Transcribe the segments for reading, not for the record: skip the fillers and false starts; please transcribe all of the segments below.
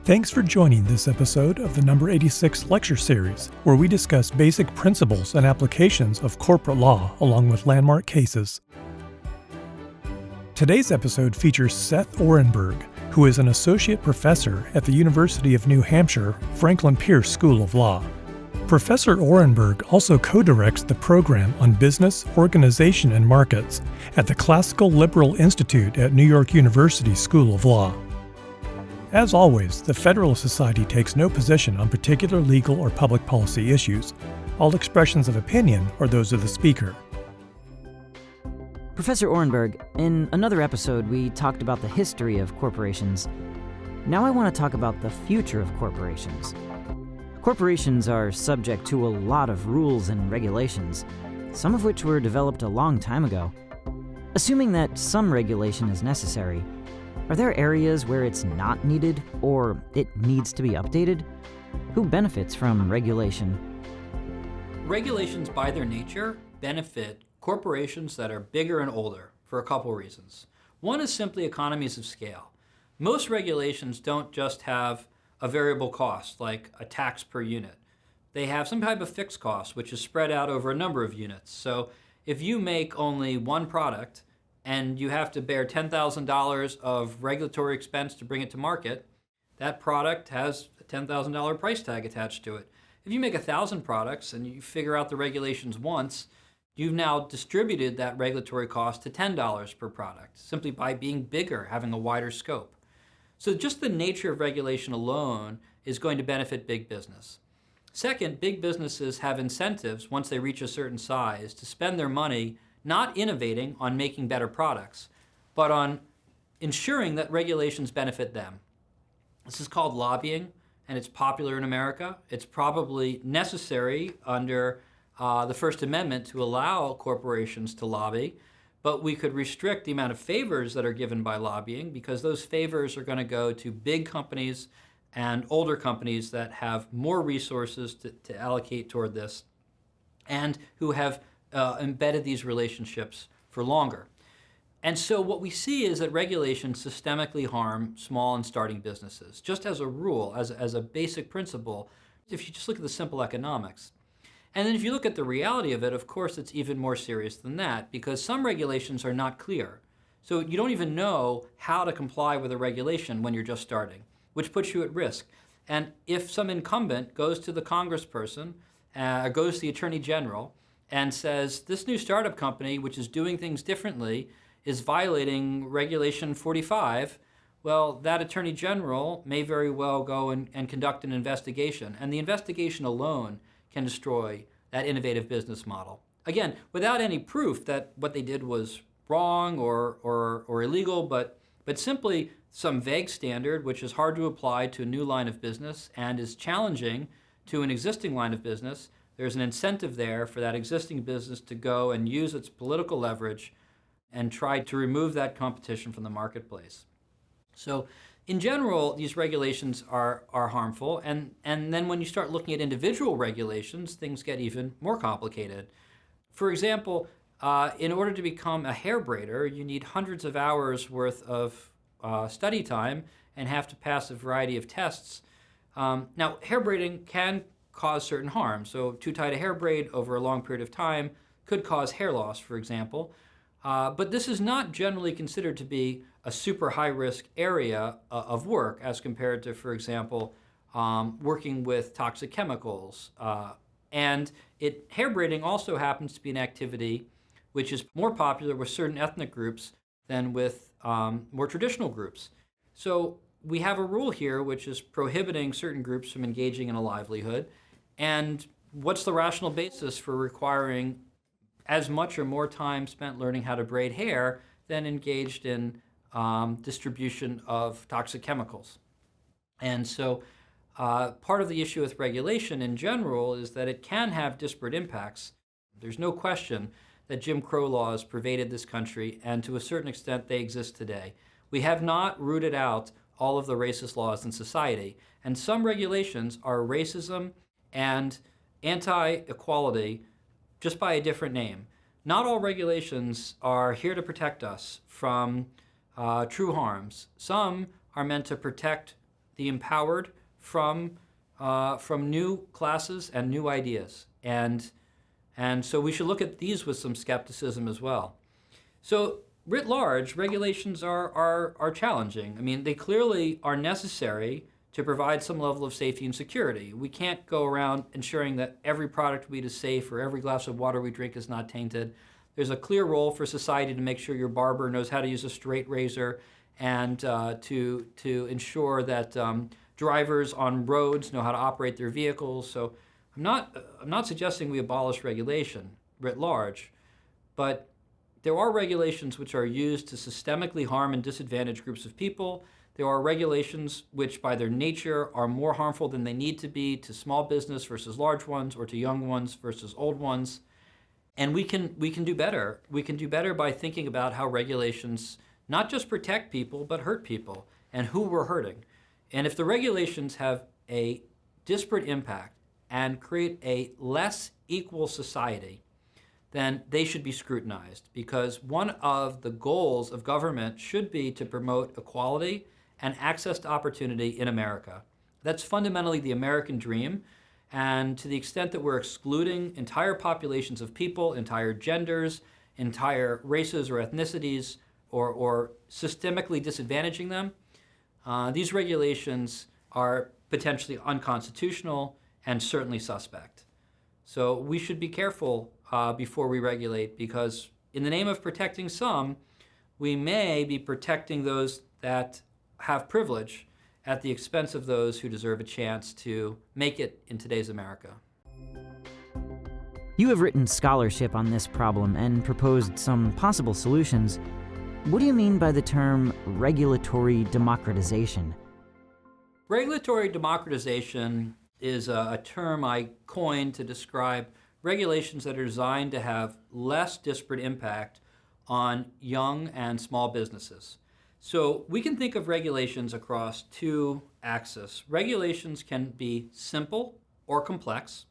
Thanks for joining this episode of the Number 86 lecture series, where we discuss basic principles and applications of corporate law along with landmark cases. Today's episode features Seth Orenberg, who is an associate professor at the University of New Hampshire Franklin Pierce School of Law. Professor Orenberg also co-directs the program on business, organization, and markets at the Classical Liberal Institute at New York University School of Law. As always, the Federalist Society takes no position on particular legal or public policy issues. All expressions of opinion are those of the speaker. Professor Orenberg, in another episode we talked about the history of corporations. Now I want to talk about the future of corporations. Corporations are subject to a lot of rules and regulations, some of which were developed a long time ago. Assuming that some regulation is necessary, are there areas where it's not needed or it needs to be updated? Who benefits from regulation? Regulations by their nature benefit corporations that are bigger and older for a couple reasons. One is simply economies of scale. Most regulations don't just have a variable cost, like a tax per unit. They have some type of fixed cost, which is spread out over a number of units. So if you make only one product and you have to bear $10,000 of regulatory expense to bring it to market, that product has a $10,000 price tag attached to it. If you make 1,000 products and you figure out the regulations once, you've now distributed that regulatory cost to $10 per product, simply by being bigger, having a wider scope. So just the nature of regulation alone is going to benefit big business. Second, big businesses have incentives once they reach a certain size to spend their money not innovating on making better products, but on ensuring that regulations benefit them. This is called lobbying, and it's popular in America. It's probably necessary under the First Amendment to allow corporations to lobby, but we could restrict the amount of favors that are given by lobbying, because those favors are going to go to big companies and older companies that have more resources to allocate toward this and who have embedded these relationships for longer. And so what we see is that regulations systemically harm small and starting businesses, just as a rule, as a basic principle, if you just look at the simple economics. And then if you look at the reality of it, of course, it's even more serious than that, because some regulations are not clear. So you don't even know how to comply with a regulation when you're just starting, which puts you at risk. And if some incumbent goes to the congressperson, goes to the attorney general, and says, this new startup company, which is doing things differently, is violating Regulation 45, well, that attorney general may very well go and conduct an investigation. And the investigation alone can destroy that innovative business model. Again, without any proof that what they did was wrong or illegal, but simply some vague standard which is hard to apply to a new line of business and is challenging to an existing line of business. There's an incentive there for that existing business to go and use its political leverage and try to remove that competition from the marketplace. So in general, these regulations are harmful. And then when you start looking at individual regulations, things get even more complicated. For example, in order to become a hair braider, you need hundreds of hours worth of study time and have to pass a variety of tests. Now, hair braiding can cause certain harm. So too tight a hair braid over a long period of time could cause hair loss, for example. But this is not generally considered to be a super high-risk area of work as compared to, for example, working with toxic chemicals. And hair braiding also happens to be an activity which is more popular with certain ethnic groups than with more traditional groups. So we have a rule here which is prohibiting certain groups from engaging in a livelihood. And what's the rational basis for requiring as much or more time spent learning how to braid hair than engaged in distribution of toxic chemicals? And so part of the issue with regulation in general is that it can have disparate impacts. There's no question that Jim Crow laws pervaded this country, and to a certain extent they exist today. We have not rooted out all of the racist laws in society, and some regulations are racism and anti-equality just by a different name. Not all regulations are here to protect us from true harms. Some are meant to protect the empowered from new classes and new ideas. And so we should look at these with some skepticism as well. So writ large, regulations are challenging. I mean, they clearly are necessary to provide some level of safety and security. We can't go around ensuring that every product we eat is safe or every glass of water we drink is not tainted. There's a clear role for society to make sure your barber knows how to use a straight razor and to ensure that drivers on roads know how to operate their vehicles. So I'm not suggesting we abolish regulation writ large, but there are regulations which are used to systemically harm and disadvantage groups of people. There are regulations which by their nature are more harmful than they need to be to small business versus large ones, or to young ones versus old ones. And we can do better. We can do better by thinking about how regulations not just protect people, but hurt people and who we're hurting. And if the regulations have a disparate impact and create a less equal society, then they should be scrutinized, because one of the goals of government should be to promote equality and access to opportunity in America. That's fundamentally the American dream. And to the extent that we're excluding entire populations of people, entire genders, entire races or ethnicities, or systemically disadvantaging them, these regulations are potentially unconstitutional and certainly suspect. So we should be careful before we regulate, because in the name of protecting some, we may be protecting those that have privilege at the expense of those who deserve a chance to make it in today's America. You have written scholarship on this problem and proposed some possible solutions. What do you mean by the term regulatory democratization? Regulatory democratization is a term I coined to describe regulations that are designed to have less disparate impact on young and small businesses. So we can think of regulations across two axes. Regulations can be simple or complex,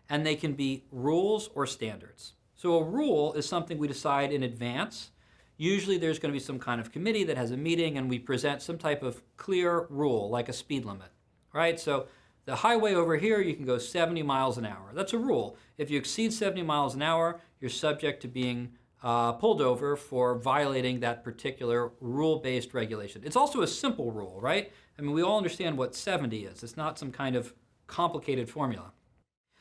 and they can be rules or standards. So a rule is something we decide in advance. Usually there's going to be some kind of committee that has a meeting and we present some type of clear rule, like a speed limit, right? So the highway over here, you can go 70 miles an hour. That's a rule. If you exceed 70 miles an hour, you're subject to being pulled over for violating that particular rule-based regulation. It's also a simple rule, right? I mean, we all understand what 70 is. It's not some kind of complicated formula.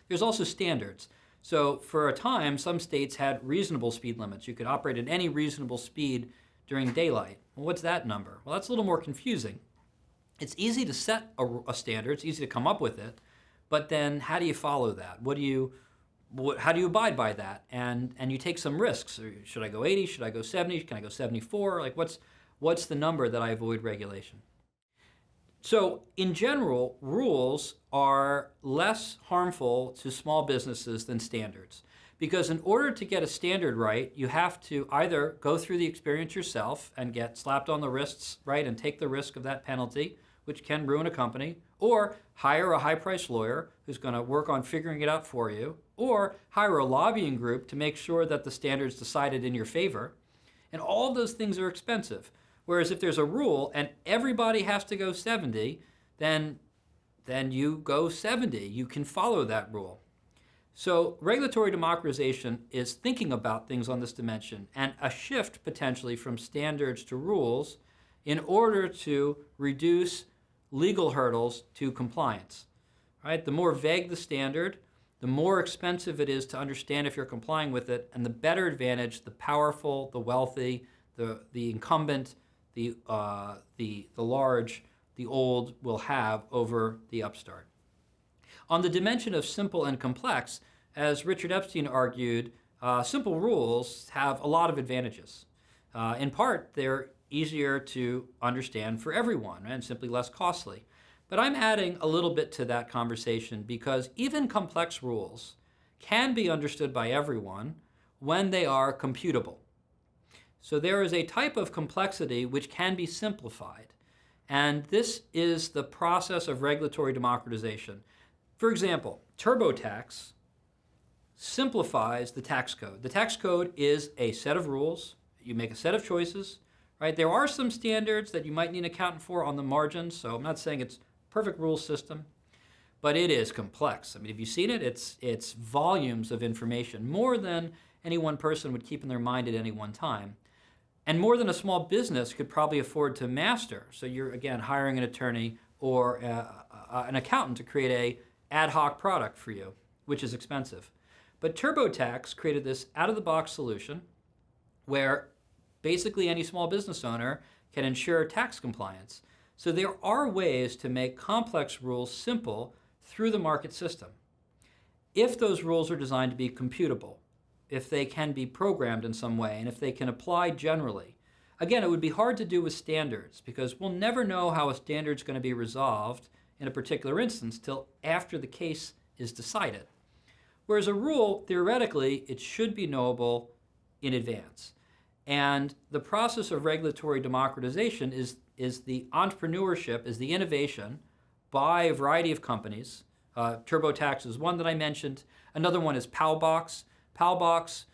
There's also standards. So for a time, some states had reasonable speed limits. You could operate at any reasonable speed during daylight. Well, what's that number? Well, that's a little more confusing. It's easy to set a standard. It's easy to come up with it. But then how do you follow that? How do you abide by that? And you take some risks. Should I go 80? Should I go 70? Can I go 74? Like what's the number that I avoid regulation? So in general, rules are less harmful to small businesses than standards. Because in order to get a standard right, you have to either go through the experience yourself and get slapped on the wrists, right, and take the risk of that penalty, which can ruin a company, or hire a high-priced lawyer who's going to work on figuring it out for you, or hire a lobbying group to make sure that the standard's decided in your favor. And all of those things are expensive. Whereas if there's a rule and everybody has to go 70, then you go 70. You can follow that rule. So regulatory democratization is thinking about things on this dimension, and a shift potentially from standards to rules in order to reduce legal hurdles to compliance. Right? The more vague the standard, the more expensive it is to understand if you're complying with it, and the better advantage the powerful, the wealthy, the incumbent, the large, the old will have over the upstart. On the dimension of simple and complex, as Richard Epstein argued, simple rules have a lot of advantages. In part, they're easier to understand for everyone, right, and simply less costly. But I'm adding a little bit to that conversation because even complex rules can be understood by everyone when they are computable. So there is a type of complexity which can be simplified. And this is the process of regulatory democratization. For example, TurboTax simplifies the tax code. The tax code is a set of rules. You make a set of choices, right? There are some standards that you might need an accountant for on the margins, so I'm not saying it's a perfect rule system, but it is complex. I mean, if you've seen it, it's volumes of information, more than any one person would keep in their mind at any one time, and more than a small business could probably afford to master. So you're, again, hiring an attorney or an accountant to create a ad hoc product for you, which is expensive. But TurboTax created this out-of-the-box solution where basically any small business owner can ensure tax compliance. So there are ways to make complex rules simple through the market system, if those rules are designed to be computable, if they can be programmed in some way, and if they can apply generally. Again, it would be hard to do with standards because we'll never know how a standard is going to be resolved in a particular instance till after the case is decided. Whereas a rule, theoretically, it should be knowable in advance. And the process of regulatory democratization is the entrepreneurship, is the innovation by a variety of companies. TurboTax is one that I mentioned. Another one is PalBox. PalBox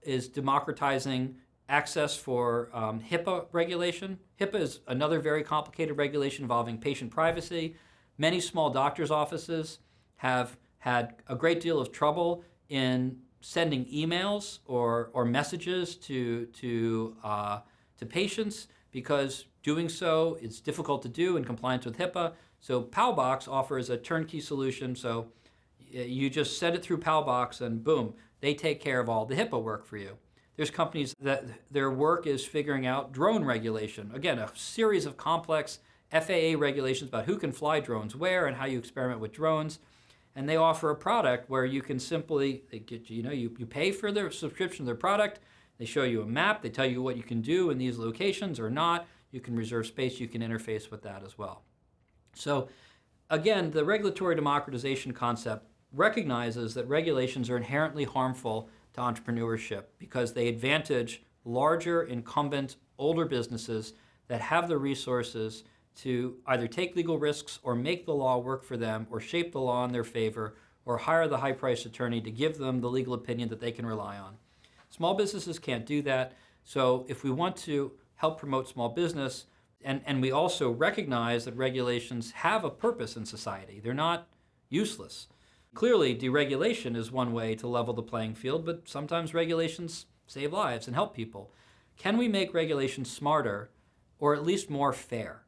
is democratizing access for HIPAA regulation. HIPAA is another very complicated regulation involving patient privacy. Many small doctors' offices have had a great deal of trouble in sending emails or messages to patients because doing so is difficult to do in compliance with HIPAA. So PalBox offers a turnkey solution. So you just send it through PalBox and boom, they take care of all the HIPAA work for you. There's companies that their work is figuring out drone regulation. Again, a series of complex FAA regulations about who can fly drones where and how you experiment with drones. And they offer a product where you can simply, you pay for their subscription to their product. They show you a map. They tell you what you can do in these locations or not. You can reserve space. You can interface with that as well. So again, the regulatory democratization concept recognizes that regulations are inherently harmful to entrepreneurship because they advantage larger, incumbent, older businesses that have the resources to either take legal risks or make the law work for them or shape the law in their favor or hire the high-priced attorney to give them the legal opinion that they can rely on. Small businesses can't do that. So if we want to help promote small business, and we also recognize that regulations have a purpose in society. They're not useless. Clearly, deregulation is one way to level the playing field, but sometimes regulations save lives and help people. Can we make regulations smarter or at least more fair,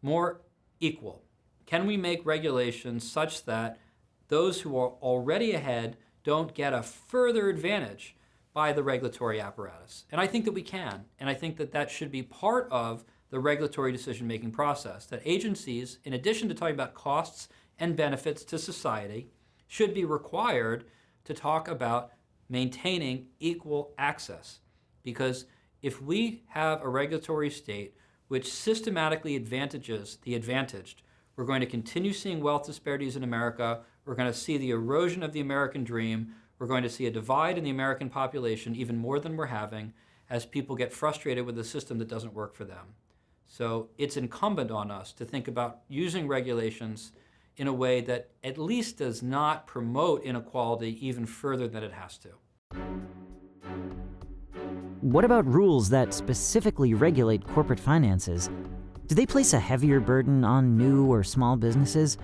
more equal? Can we make regulations such that those who are already ahead don't get a further advantage by the regulatory apparatus? And I think that we can, and I think that that should be part of the regulatory decision-making process, that agencies, in addition to talking about costs and benefits to society, should be required to talk about maintaining equal access. Because if we have a regulatory state which systematically advantages the advantaged, we're going to continue seeing wealth disparities in America, we're going to see the erosion of the American dream, we're going to see a divide in the American population even more than we're having as people get frustrated with a system that doesn't work for them. So it's incumbent on us to think about using regulations in a way that at least does not promote inequality even further than it has to. What about rules that specifically regulate corporate finances? Do they place a heavier burden on new or small businesses?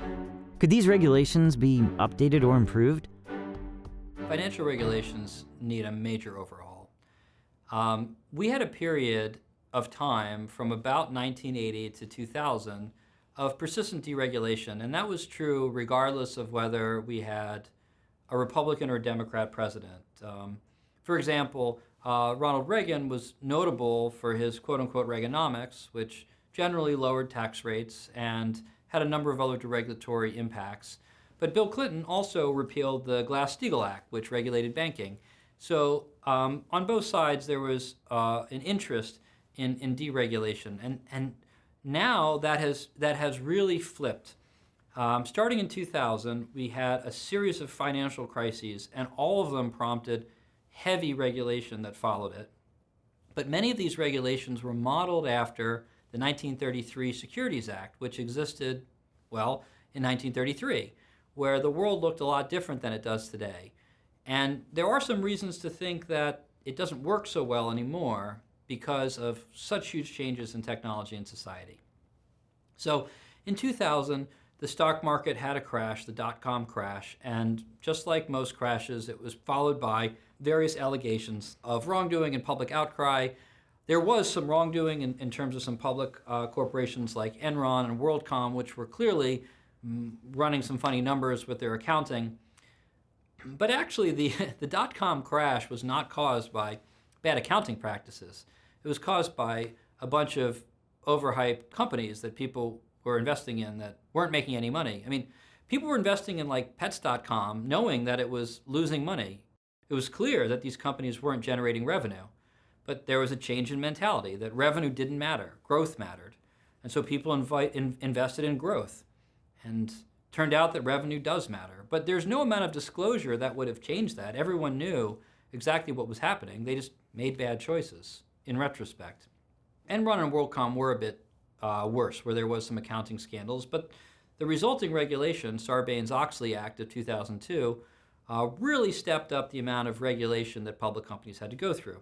Could these regulations be updated or improved? Financial regulations need a major overhaul. We had a period of time from about 1980 to 2000 of persistent deregulation, and that was true regardless of whether we had a Republican or Democrat president. For example, Ronald Reagan was notable for his quote-unquote Reaganomics, which generally lowered tax rates and had a number of other deregulatory impacts. But Bill Clinton also repealed the Glass-Steagall Act, which regulated banking. So on both sides, there was an interest in deregulation. And now that has really flipped. Starting in 2000, we had a series of financial crises, and all of them prompted heavy regulation that followed it. But many of these regulations were modeled after the 1933 Securities Act, which existed, well, in 1933, where the world looked a lot different than it does today. And there are some reasons to think that it doesn't work so well anymore, because of such huge changes in technology and society. So in 2000, the stock market had a crash, the dot-com crash, and just like most crashes, it was followed by various allegations of wrongdoing and public outcry. There was some wrongdoing in terms of some public corporations like Enron and WorldCom, which were clearly running some funny numbers with their accounting. But actually, the dot-com crash was not caused by bad accounting practices. It was caused by a bunch of overhyped companies that people were investing in that weren't making any money. I mean, people were investing in like Pets.com knowing that it was losing money. It was clear that these companies weren't generating revenue, but there was a change in mentality that revenue didn't matter, growth mattered. And so people invested in growth. And turned out that revenue does matter. But there's no amount of disclosure that would have changed that. Everyone knew exactly what was happening. They just made bad choices in retrospect. Enron and WorldCom were a bit worse, where there was some accounting scandals, but the resulting regulation, Sarbanes-Oxley Act of 2002, really stepped up the amount of regulation that public companies had to go through.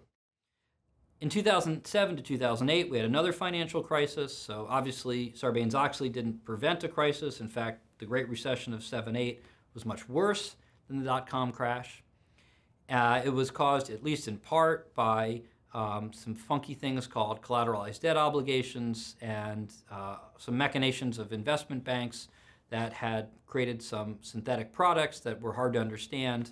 In 2007 to 2008, we had another financial crisis, so obviously Sarbanes-Oxley didn't prevent a crisis. In fact, the Great Recession of 7-8 was much worse than the dot-com crash. It was caused, at least in part, by some funky things called collateralized debt obligations and some machinations of investment banks that had created some synthetic products that were hard to understand.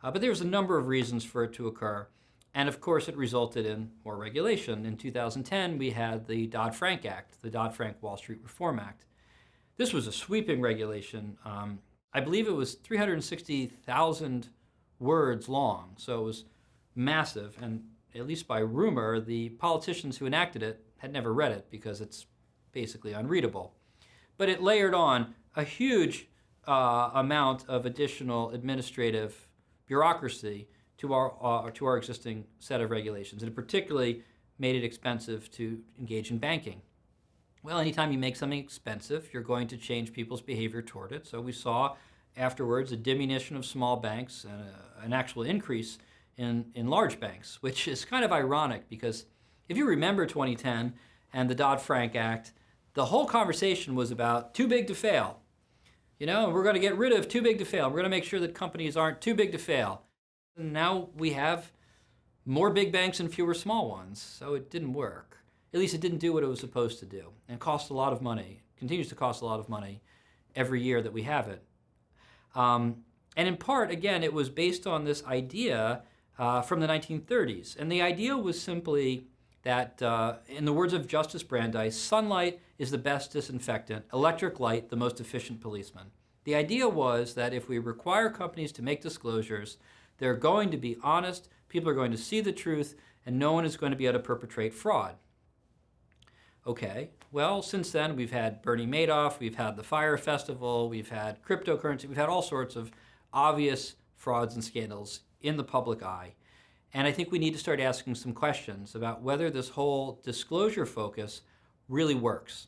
But there was a number of reasons for it to occur. And of course, it resulted in more regulation. In 2010, we had the Dodd-Frank Act, the Dodd-Frank Wall Street Reform Act. This was a sweeping regulation. I believe it was 360,000 words long, so it was massive. And at least by rumor, the politicians who enacted it had never read it because it's basically unreadable. But it layered on a huge amount of additional administrative bureaucracy to our existing set of regulations. And it particularly made it expensive to engage in banking. Well, anytime you make something expensive, you're going to change people's behavior toward it. So we saw afterwards a diminution of small banks and an actual increase in large banks, which is kind of ironic because if you remember 2010 and the Dodd-Frank Act, the whole conversation was about too big to fail. You know, we're going to get rid of too big to fail. We're going to make sure that companies aren't too big to fail. And now we have more big banks and fewer small ones, so it didn't work. At least it didn't do what it was supposed to do, and cost a lot of money, continues to cost a lot of money every year that we have it. And in part, again, it was based on this idea from the 1930s. And the idea was simply that, in the words of Justice Brandeis, sunlight is the best disinfectant, electric light the most efficient policeman. The idea was that if we require companies to make disclosures, they're going to be honest, people are going to see the truth, and no one is going to be able to perpetrate fraud. Okay, well, since then we've had Bernie Madoff, we've had the Fire Festival, we've had cryptocurrency, we've had all sorts of obvious frauds and scandals in the public eye. And I think we need to start asking some questions about whether this whole disclosure focus really works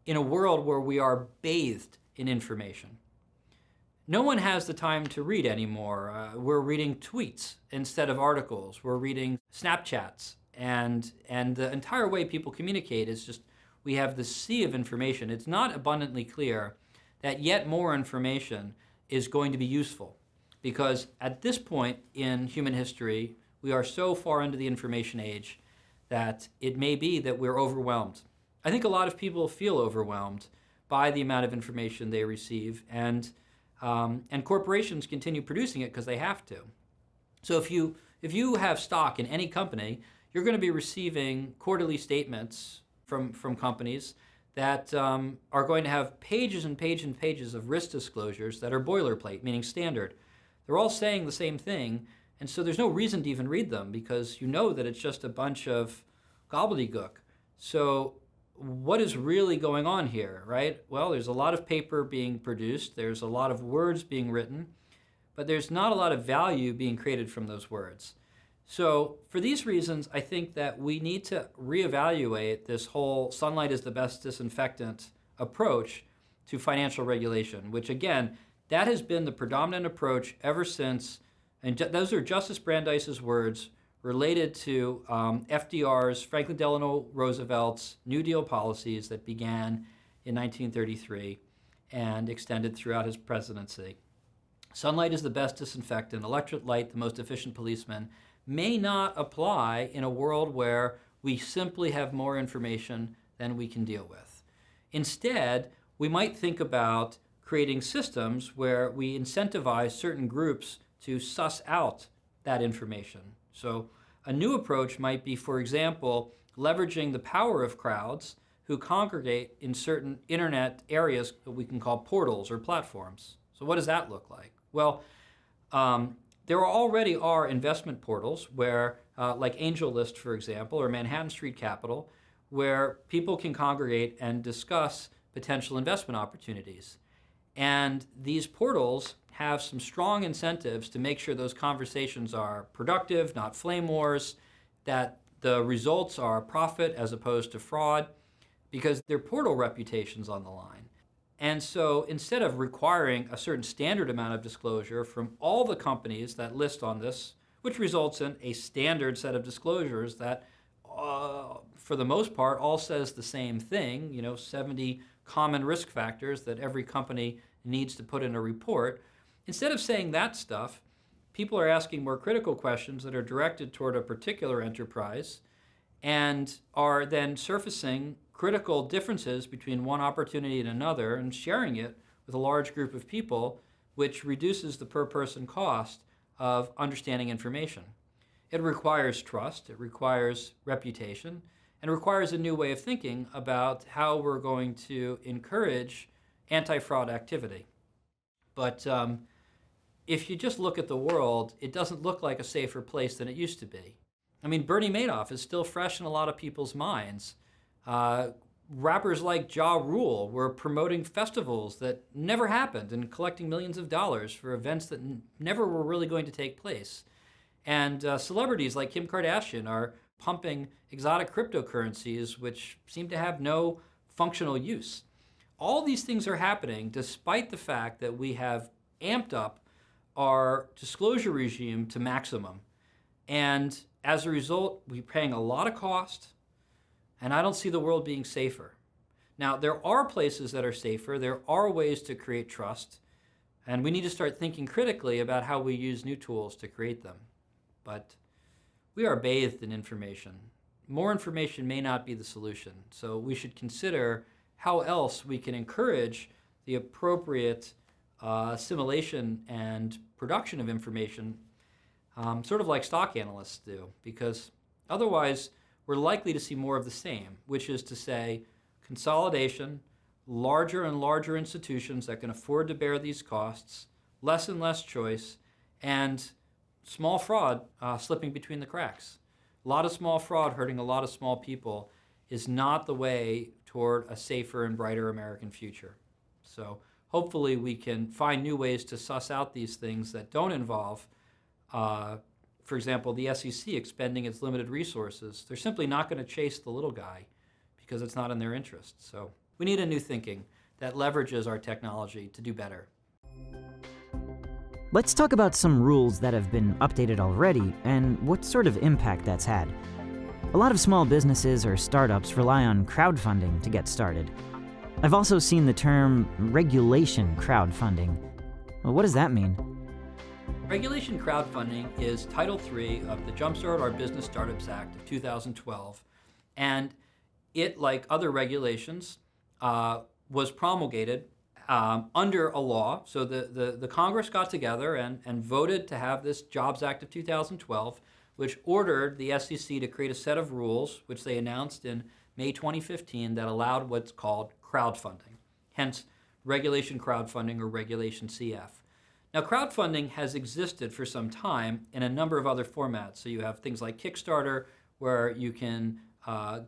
in a world where we are bathed in information. No one has the time to read anymore. We're reading tweets instead of articles. We're reading Snapchats. And the entire way people communicate is just, we have this sea of information. It's not abundantly clear that yet more information is going to be useful. Because at this point in human history, we are so far into the information age that it may be that we're overwhelmed. I think a lot of people feel overwhelmed by the amount of information they receive, and corporations continue producing it because they have to. So if you have stock in any company, you're going to be receiving quarterly statements from companies that are going to have pages and pages and pages of risk disclosures that are boilerplate, meaning standard. They're all saying the same thing, and so there's no reason to even read them because you know that it's just a bunch of gobbledygook. So what is really going on here, right? Well, there's a lot of paper being produced, there's a lot of words being written, but there's not a lot of value being created from those words. So for these reasons, I think that we need to reevaluate this whole sunlight is the best disinfectant approach to financial regulation, which again, that has been the predominant approach ever since, and those are Justice Brandeis's words related to FDR's, Franklin Delano Roosevelt's New Deal policies that began in 1933 and extended throughout his presidency. Sunlight is the best disinfectant, electric light the most efficient policeman, may not apply in a world where we simply have more information than we can deal with. Instead, we might think about creating systems where we incentivize certain groups to suss out that information. So a new approach might be, for example, leveraging the power of crowds who congregate in certain internet areas that we can call portals or platforms. So what does that look like? Well, there already are investment portals where, like AngelList, for example, or Manhattan Street Capital, where people can congregate and discuss potential investment opportunities. And these portals have some strong incentives to make sure those conversations are productive, not flame wars, that the results are profit as opposed to fraud, because their portal reputation's on the line. And so instead of requiring a certain standard amount of disclosure from all the companies that list on this, which results in a standard set of disclosures that, for the most part, all says the same thing, 70 common risk factors that every company needs to put in a report. Instead of saying that stuff, people are asking more critical questions that are directed toward a particular enterprise and are then surfacing critical differences between one opportunity and another and sharing it with a large group of people, which reduces the per person cost of understanding information. It requires trust, it requires reputation, and it requires a new way of thinking about how we're going to encourage anti-fraud activity. But if you just look at the world, it doesn't look like a safer place than it used to be. I mean, Bernie Madoff is still fresh in a lot of people's minds. Rappers like Ja Rule were promoting festivals that never happened and collecting millions of dollars for events that never were really going to take place. And celebrities like Kim Kardashian are pumping exotic cryptocurrencies which seem to have no functional use. All these things are happening despite the fact that we have amped up our disclosure regime to maximum. And as a result, we're paying a lot of cost, and I don't see the world being safer. Now, there are places that are safer. There are ways to create trust, and we need to start thinking critically about how we use new tools to create them. But we are bathed in information. More information may not be the solution, so we should consider how else we can encourage the appropriate assimilation and production of information, sort of like stock analysts do, because otherwise we're likely to see more of the same, which is to say consolidation, larger and larger institutions that can afford to bear these costs, less and less choice, and small fraud slipping between the cracks. A lot of small fraud hurting a lot of small people is not the way toward a safer and brighter American future. So hopefully we can find new ways to suss out these things that don't involve, for example, the SEC expending its limited resources. They're simply not going to chase the little guy because it's not in their interest. So we need a new thinking that leverages our technology to do better. Let's talk about some rules that have been updated already and what sort of impact that's had. A lot of small businesses or startups rely on crowdfunding to get started. I've also seen the term regulation crowdfunding. Well, what does that mean? Regulation crowdfunding is Title III of the Jumpstart Our Business Startups Act of 2012, and it, like other regulations, was promulgated under a law. So the Congress got together and voted to have this Jobs Act of 2012, which ordered the SEC to create a set of rules, which they announced in May 2015, that allowed what's called crowdfunding, hence regulation crowdfunding or regulation CF. Now, crowdfunding has existed for some time in a number of other formats. So you have things like Kickstarter, where you can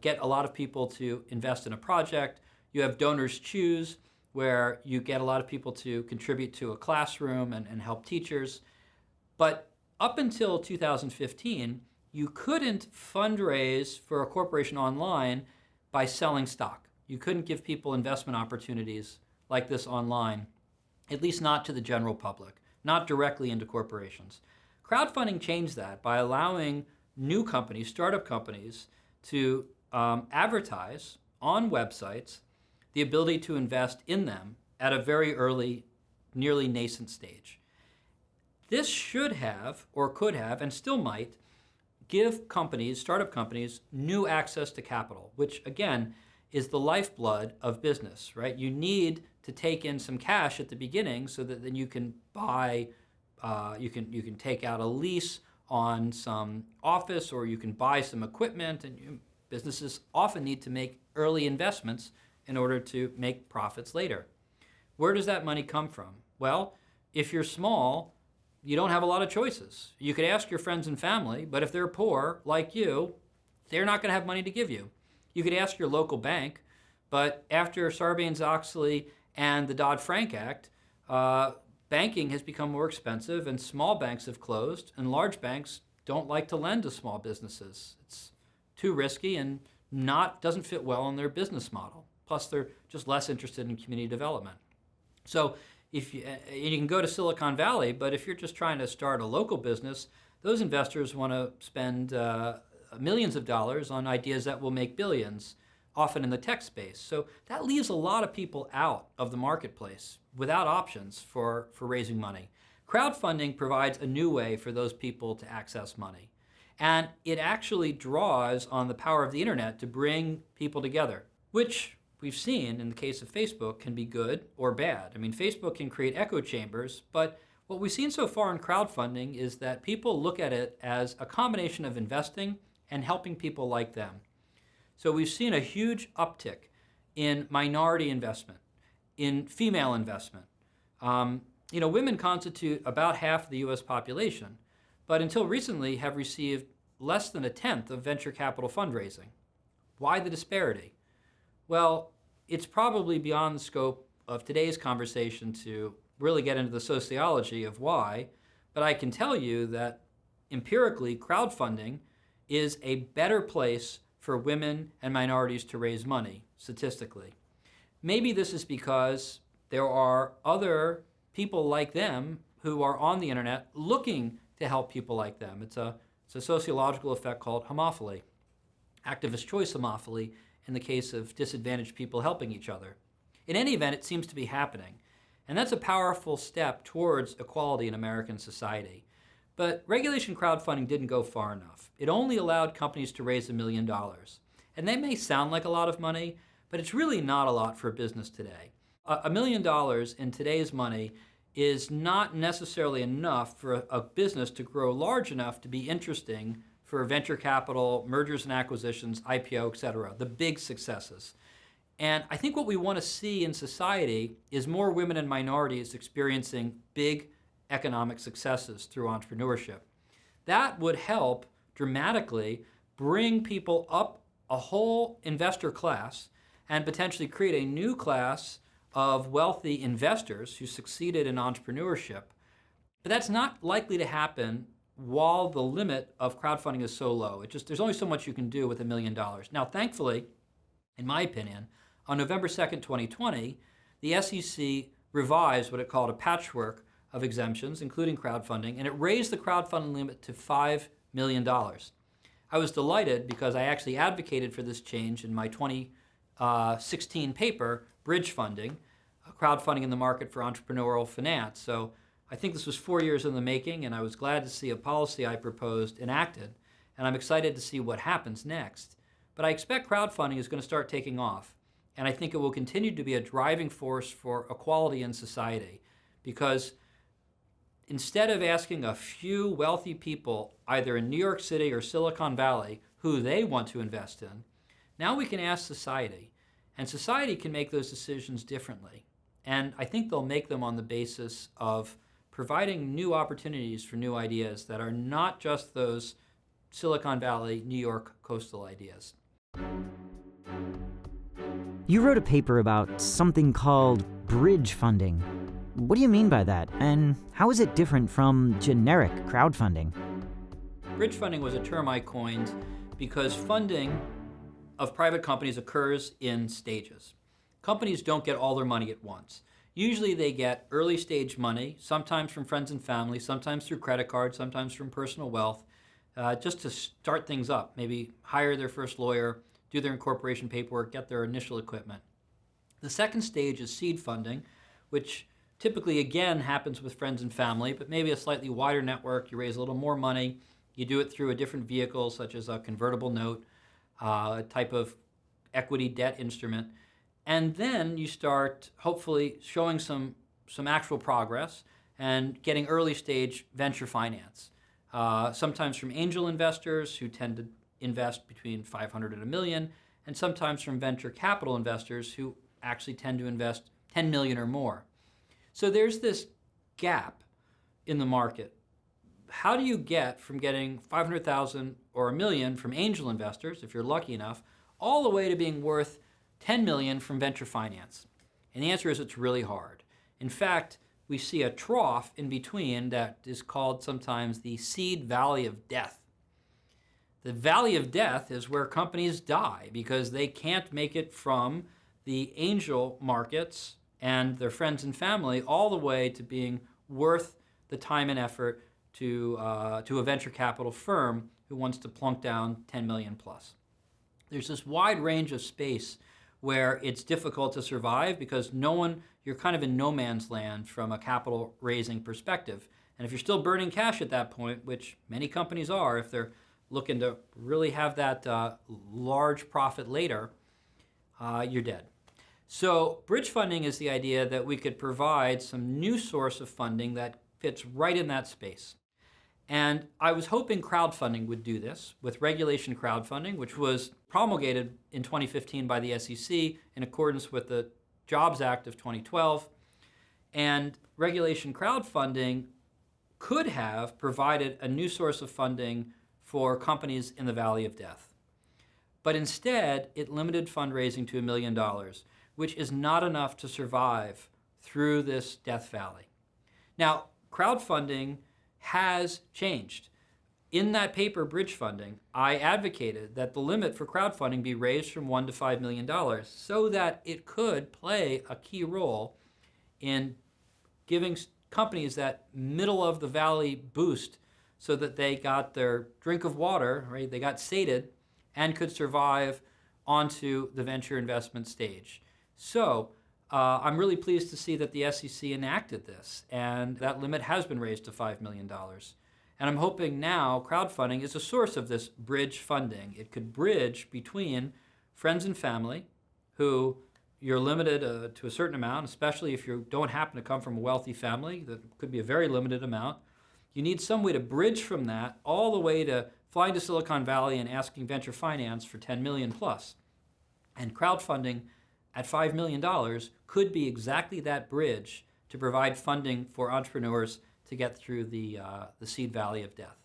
get a lot of people to invest in a project. You have Donors Choose, where you get a lot of people to contribute to a classroom and help teachers. But up until 2015, you couldn't fundraise for a corporation online by selling stock. You couldn't give people investment opportunities like this online, at least not to the general public, not directly into corporations. Crowdfunding changed that by allowing new companies, startup companies, to advertise on websites the ability to invest in them at a very early, nearly nascent stage. This should have, or could have, and still might, give companies, startup companies, new access to capital, which again is the lifeblood of business, right? You need to take in some cash at the beginning so that then you can buy, you can take out a lease on some office, or you can buy some equipment, and businesses often need to make early investments in order to make profits later. Where does that money come from? Well, if you're small, you don't have a lot of choices. You could ask your friends and family, but if they're poor, like you, they're not going to have money to give you. You could ask your local bank, but after Sarbanes-Oxley and the Dodd-Frank Act, banking has become more expensive, and small banks have closed, and large banks don't like to lend to small businesses. It's too risky and doesn't fit well in their business model. Plus, they're just less interested in community development. So if you can go to Silicon Valley, but if you're just trying to start a local business, those investors want to spend millions of dollars on ideas that will make billions, often in the tech space. So that leaves a lot of people out of the marketplace without options for raising money. Crowdfunding provides a new way for those people to access money. And it actually draws on the power of the internet to bring people together, which we've seen in the case of Facebook can be good or bad. I mean, Facebook can create echo chambers, but what we've seen so far in crowdfunding is that people look at it as a combination of investing and helping people like them. So we've seen a huge uptick in minority investment, in female investment. Women constitute about half of the US population, but until recently have received less than a tenth of venture capital fundraising. Why the disparity? Well, it's probably beyond the scope of today's conversation to really get into the sociology of why, but I can tell you that empirically, crowdfunding is a better place for women and minorities to raise money, statistically. Maybe this is because there are other people like them who are on the internet looking to help people like them. It's a sociological effect called homophily, activist choice homophily, in the case of disadvantaged people helping each other. In any event, it seems to be happening. And that's a powerful step towards equality in American society. But regulation crowdfunding didn't go far enough. It only allowed companies to raise $1 million. And that may sound like a lot of money, but it's really not a lot for a business today. $1 million in today's money is not necessarily enough for a business to grow large enough to be interesting for venture capital, mergers and acquisitions, IPO, et cetera, the big successes. And I think what we want to see in society is more women and minorities experiencing big economic successes through entrepreneurship. That would help dramatically bring people up a whole investor class and potentially create a new class of wealthy investors who succeeded in entrepreneurship. But that's not likely to happen while the limit of crowdfunding is so low. There's only so much you can do with $1 million. Now, thankfully, in my opinion, on November 2nd, 2020, the SEC revised what it called a patchwork of exemptions, including crowdfunding, and it raised the crowdfunding limit to $5 million. I was delighted because I actually advocated for this change in my 2016 paper, Bridge Funding, crowdfunding in the market for entrepreneurial finance. So I think this was 4 years in the making, and I was glad to see a policy I proposed enacted, and I'm excited to see what happens next. But I expect crowdfunding is going to start taking off, and I think it will continue to be a driving force for equality in society, because instead of asking a few wealthy people, either in New York City or Silicon Valley, who they want to invest in, now we can ask society, and society can make those decisions differently. And I think they'll make them on the basis of providing new opportunities for new ideas that are not just those Silicon Valley, New York coastal ideas. You wrote a paper about something called bridge funding. What do you mean by that? And how is it different from generic crowdfunding? Bridge funding was a term I coined because funding of private companies occurs in stages. Companies don't get all their money at once. Usually they get early stage money, sometimes from friends and family, sometimes through credit cards, sometimes from personal wealth. just to start things up, maybe hire their first lawyer, do their incorporation paperwork, get their initial equipment. The second stage is seed funding, which typically, again, happens with friends and family, but maybe a slightly wider network. You raise a little more money. You do it through a different vehicle, such as a convertible note, a type of equity debt instrument. And then you start hopefully showing some actual progress and getting early stage venture finance. Sometimes from angel investors who tend to invest between 500 and $1 million, and sometimes from venture capital investors who actually tend to invest 10 million or more. So there's this gap in the market. How do you get from getting 500,000 or $1 million from angel investors, if you're lucky enough, all the way to being worth 10 million from venture finance? And the answer is it's really hard. In fact, we see a trough in between that is called sometimes the seed valley of death. The valley of death is where companies die because they can't make it from the angel markets and their friends and family all the way to being worth the time and effort to a venture capital firm who wants to plunk down 10 million plus. There's this wide range of space where it's difficult to survive because you're kind of in no man's land from a capital raising perspective. And if you're still burning cash at that point, which many companies are, if they're looking to really have that large profit later, you're dead. So bridge funding is the idea that we could provide some new source of funding that fits right in that space. And I was hoping crowdfunding would do this with regulation crowdfunding, which was promulgated in 2015 by the SEC in accordance with the Jobs Act of 2012. And regulation crowdfunding could have provided a new source of funding for companies in the valley of death. But instead, it limited fundraising to $1 million, which is not enough to survive through this death valley. Now, crowdfunding has changed. In that paper, Bridge Funding, I advocated that the limit for crowdfunding be raised from $1 to $5 million so that it could play a key role in giving companies that middle of the valley boost so that they got their drink of water, right? They got sated and could survive onto the venture investment stage. So I'm really pleased to see that the SEC enacted this, and that limit has been raised to $5 million. And I'm hoping now crowdfunding is a source of this bridge funding. It could bridge between friends and family who you're limited to a certain amount, especially if you don't happen to come from a wealthy family. That could be a very limited amount. You need some way to bridge from that all the way to flying to Silicon Valley and asking venture finance for 10 million plus. And crowdfunding at $5 million could be exactly that bridge to provide funding for entrepreneurs to get through the seed valley of death.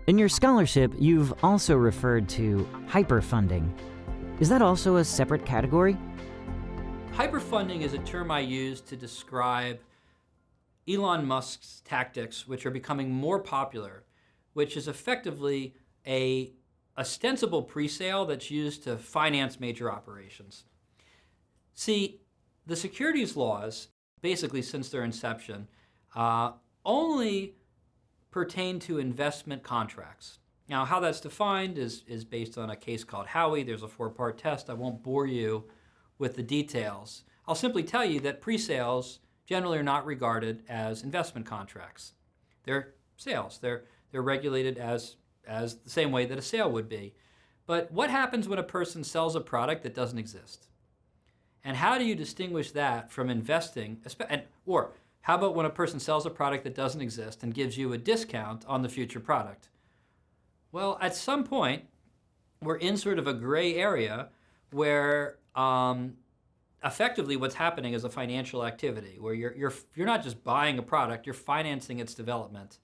In your scholarship, you've also referred to hyperfunding. Is that also a separate category? Hyperfunding is a term I use to describe Elon Musk's tactics, which are becoming more popular, which is effectively a ostensible pre-sale that's used to finance major operations. See, the securities laws, basically since their inception, only pertain to investment contracts. Now, how that's defined is based on a case called Howey. There's a 4-part test. I won't bore you with the details. I'll simply tell you that pre-sales generally are not regarded as investment contracts. They're sales. They're regulated as the same way that a sale would be. But what happens when a person sells a product that doesn't exist? And how do you distinguish that from investing? Or how about when a person sells a product that doesn't exist and gives you a discount on the future product? Well, at some point, we're in sort of a gray area where effectively what's happening is a financial activity where you're not just buying a product, you're financing its development,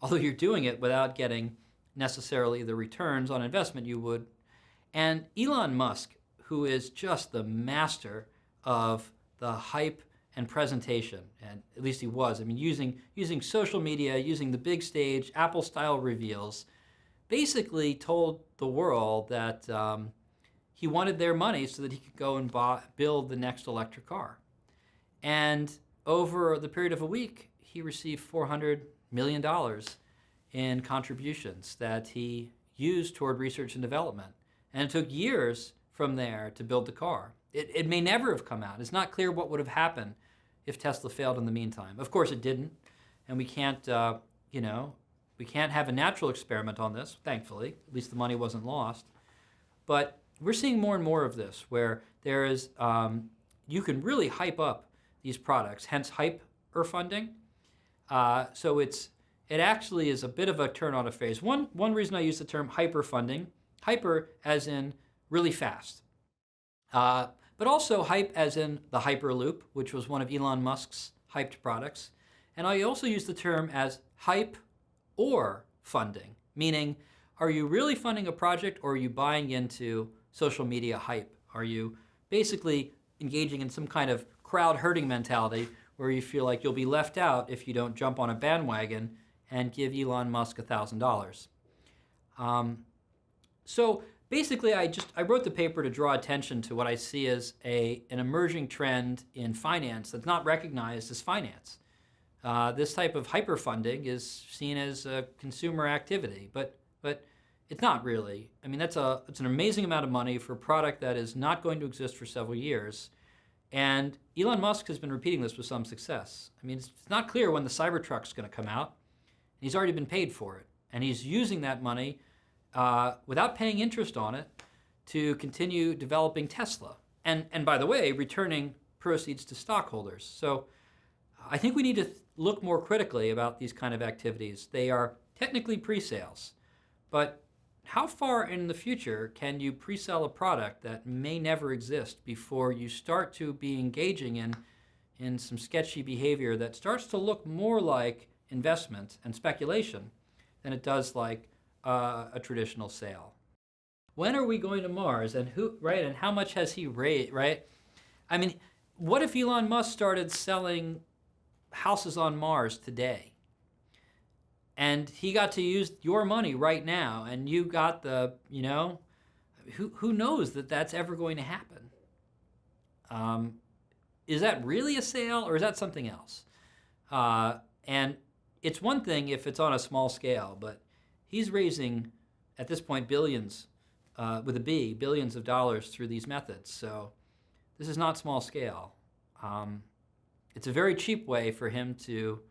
although you're doing it without getting necessarily the returns on investment you would. And Elon Musk, who is just the master of the hype and presentation, and at least he was, using social media, using the big stage, Apple-style reveals, basically told the world that he wanted their money so that he could go and build the next electric car. And over the period of a week, he received $400 million in contributions that he used toward research and development. And it took years from there to build the car. It may never have come out. It's not clear what would have happened if Tesla failed in the meantime. Of course it didn't, and we can't, we can't have a natural experiment on this, thankfully. At least the money wasn't lost. But we're seeing more and more of this, where there is, you can really hype up these products, hence hyper funding. So it actually is a bit of a turn on a phrase. One reason I use the term hyper funding, hyper as in really fast, but also hype as in the Hyperloop, which was one of Elon Musk's hyped products. And I also use the term as hype or funding, meaning, are you really funding a project, or are you buying into social media hype? Are you basically engaging in some kind of crowd herding mentality where you feel like you'll be left out if you don't jump on a bandwagon and give Elon Musk $1,000? So basically, I wrote the paper to draw attention to what I see as an emerging trend in finance that's not recognized as finance. This type of hyperfunding is seen as a consumer activity, but it's not really. I mean, it's an amazing amount of money for a product that is not going to exist for several years. And Elon Musk has been repeating this with some success. I mean, it's not clear when the Cybertruck's going to come out. He's already been paid for it. And he's using that money without paying interest on it to continue developing Tesla. And by the way, returning proceeds to stockholders. So I think we need to look more critically about these kind of activities. They are technically pre-sales, but how far in the future can you pre-sell a product that may never exist before you start to be engaging in some sketchy behavior that starts to look more like investment and speculation than it does like a traditional sale? When are we going to Mars, and who, right? And how much has he raised, right? I mean, what if Elon Musk started selling houses on Mars today, and he got to use your money right now, and you got the, who knows that that's ever going to happen? Is that really a sale, or is that something else? And it's one thing if it's on a small scale, but he's raising, at this point, billions, with a B, billions of dollars through these methods. So this is not small scale. It's a very cheap way for him to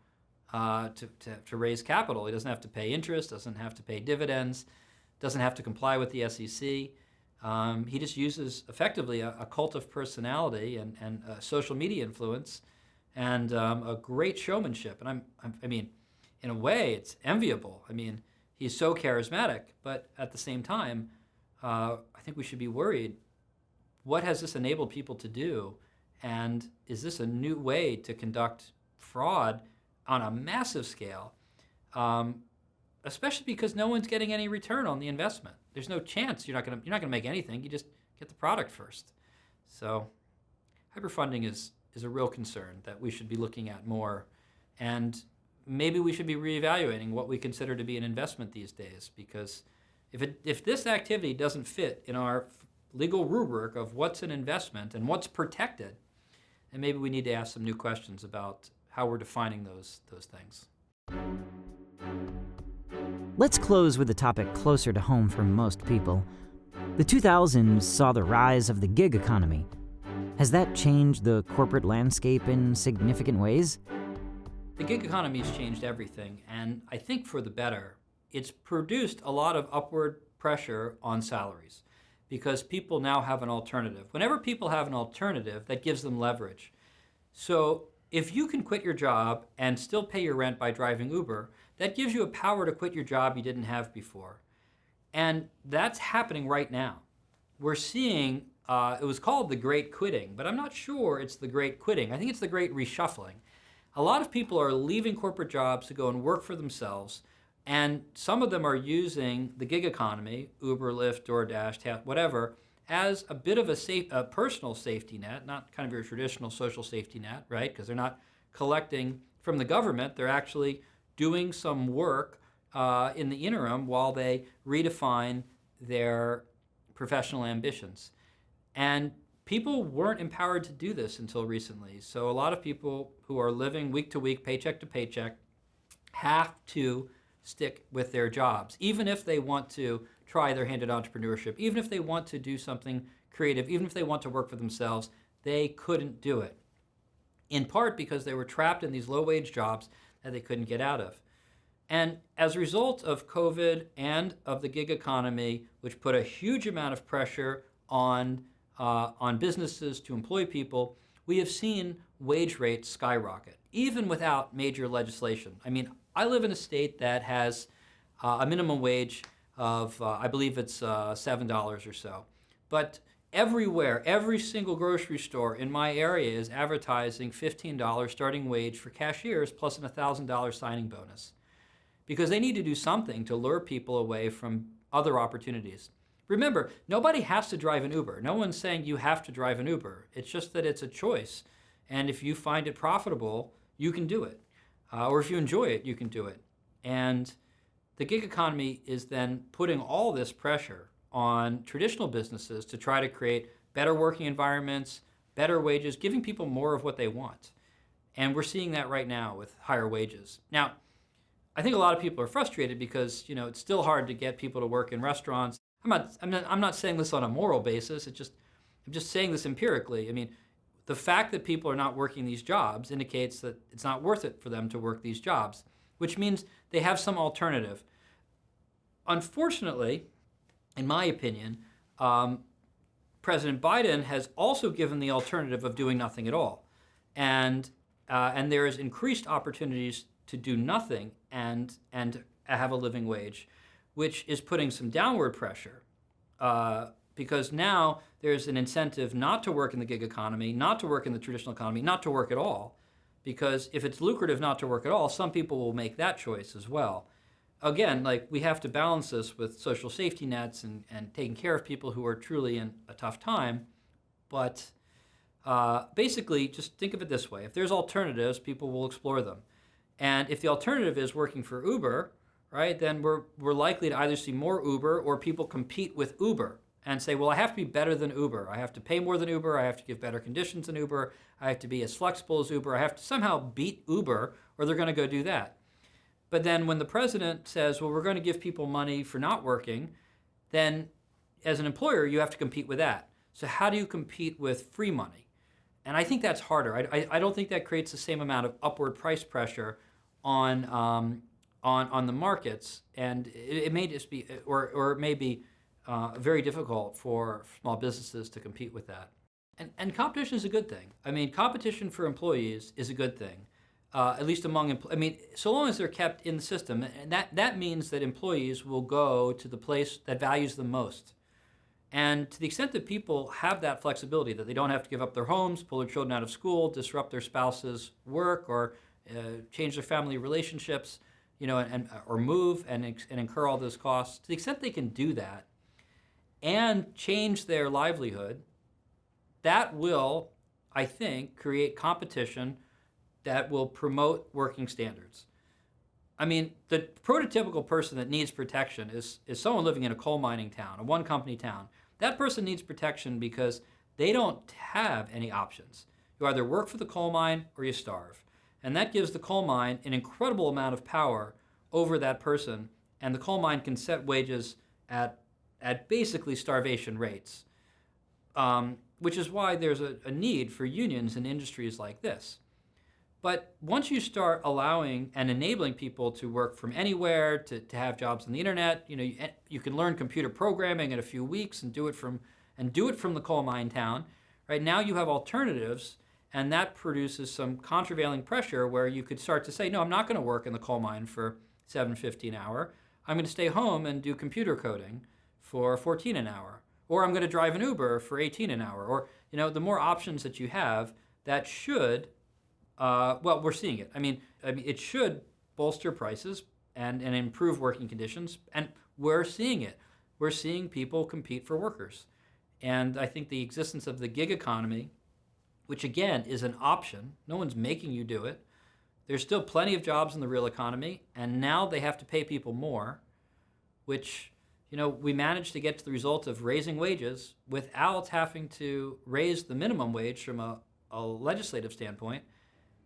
raise capital. He doesn't have to pay interest, doesn't have to pay dividends, doesn't have to comply with the SEC. He just uses effectively a cult of personality and social media influence and a great showmanship. And I mean, in a way, it's enviable. I mean, he's so charismatic, but at the same time, I think we should be worried. What has this enabled people to do? And is this a new way to conduct fraud on a massive scale? Especially because no one's getting any return on the investment. There's no chance you're not gonna make anything. You just get the product first. So hyperfunding is a real concern that we should be looking at more, and maybe we should be reevaluating what we consider to be an investment these days, because if this activity doesn't fit in our legal rubric of what's an investment and what's protected, then maybe we need to ask some new questions about how we're defining those things. Let's close with a topic closer to home for most people. The 2000s saw the rise of the gig economy. Has that changed the corporate landscape in significant ways? The gig economy has changed everything, and I think for the better. It's produced a lot of upward pressure on salaries because people now have an alternative. Whenever people have an alternative, that gives them leverage. So if you can quit your job and still pay your rent by driving Uber, that gives you a power to quit your job you didn't have before. And that's happening right now. We're seeing, it was called the Great Quitting, but I'm not sure it's the Great Quitting. I think it's the Great Reshuffling. A lot of people are leaving corporate jobs to go and work for themselves, and some of them are using the gig economy, Uber, Lyft, DoorDash, whatever, as a bit of a personal safety net, not kind of your traditional social safety net, right? Because they're not collecting from the government. They're actually doing some work in the interim while they redefine their professional ambitions. And people weren't empowered to do this until recently. So a lot of people who are living week to week, paycheck to paycheck, have to stick with their jobs, even if they want to try their hand at entrepreneurship, even if they want to do something creative, even if they want to work for themselves, they couldn't do it. In part because they were trapped in these low-wage jobs that they couldn't get out of. And as a result of COVID and of the gig economy, which put a huge amount of pressure on businesses to employ people, we have seen wage rates skyrocket, even without major legislation. I mean, I live in a state that has a minimum wage of, I believe it's $7 or so. But everywhere, every single grocery store in my area is advertising $15 starting wage for cashiers plus an $1,000 signing bonus, because they need to do something to lure people away from other opportunities. Remember, nobody has to drive an Uber. No one's saying you have to drive an Uber. It's just that it's a choice. And if you find it profitable, you can do it. Or if you enjoy it, you can do it. And the gig economy is then putting all this pressure on traditional businesses to try to create better working environments, better wages, giving people more of what they want. And we're seeing that right now with higher wages. Now, I think a lot of people are frustrated because, it's still hard to get people to work in restaurants. I'm not saying this on a moral basis. I'm just saying this empirically. I mean, the fact that people are not working these jobs indicates that it's not worth it for them to work these jobs, which means they have some alternative. Unfortunately, in my opinion, President Biden has also given the alternative of doing nothing at all. And there is increased opportunities to do nothing and have a living wage, which is putting some downward pressure because now there's an incentive not to work in the gig economy, not to work in the traditional economy, not to work at all. Because if it's lucrative not to work at all, some people will make that choice as well. Again, we have to balance this with social safety nets and taking care of people who are truly in a tough time. But basically, just think of it this way. If there's alternatives, people will explore them. And if the alternative is working for Uber, right, then we're likely to either see more Uber or people compete with Uber and say, well, I have to be better than Uber. I have to pay more than Uber. I have to give better conditions than Uber. I have to be as flexible as Uber. I have to somehow beat Uber, or they're going to go do that. But then when the president says, well, we're going to give people money for not working, then as an employer, you have to compete with that. So how do you compete with free money? And I think that's harder. I don't think that creates the same amount of upward price pressure on the markets, and it may just be, or it may be very difficult for small businesses to compete with that. And competition is a good thing. I mean, competition for employees is a good thing, at least among, so long as they're kept in the system, and that means that employees will go to the place that values them most. And to the extent that people have that flexibility, that they don't have to give up their homes, pull their children out of school, disrupt their spouse's work, or change their family relationships, or move and incur all those costs, to the extent they can do that and change their livelihood, that will, I think, create competition that will promote working standards. I mean, the prototypical person that needs protection is someone living in a coal mining town, a one-company town. That person needs protection because they don't have any options. You either work for the coal mine or you starve. And that gives the coal mine an incredible amount of power over that person, and the coal mine can set wages at basically starvation rates, which is why there's a need for unions in industries like this. But once you start allowing and enabling people to work from anywhere, to have jobs on the internet, you can learn computer programming in a few weeks and do it from the coal mine town. Right now you have alternatives, and that produces some countervailing pressure where you could start to say, no, I'm not going to work in the coal mine for $7.50 an hour. I'm going to stay home and do computer coding for $14 an hour, or I'm going to drive an Uber for $18 an hour, or the more options that you have, that should. We're seeing it. I mean, it should bolster prices and improve working conditions, and we're seeing it. We're seeing people compete for workers. And I think the existence of the gig economy, which again is an option, no one's making you do it. There's still plenty of jobs in the real economy, and now they have to pay people more, which, we managed to get to the result of raising wages without having to raise the minimum wage from a legislative standpoint.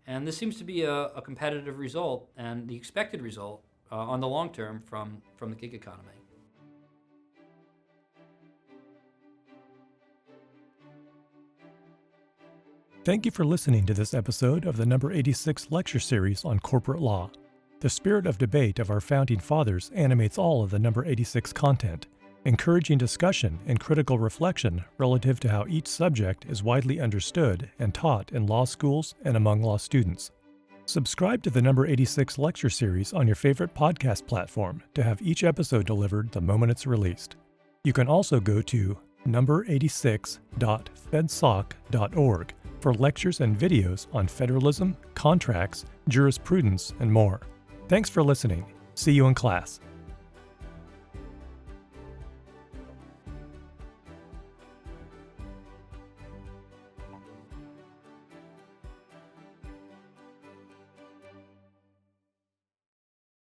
And this seems to be a competitive result and the expected result on the long term from the gig economy. Thank you for listening to this episode of the number 86 lecture series on corporate law. The spirit of debate of our founding fathers animates all of the number 86 content, encouraging discussion and critical reflection relative to how each subject is widely understood and taught in law schools and among law students. Subscribe to the number 86 lecture series on your favorite podcast platform to have each episode delivered the moment it's released. You can also go to number86.fedsoc.org for lectures and videos on federalism, contracts, jurisprudence, and more. Thanks for listening. See you in class.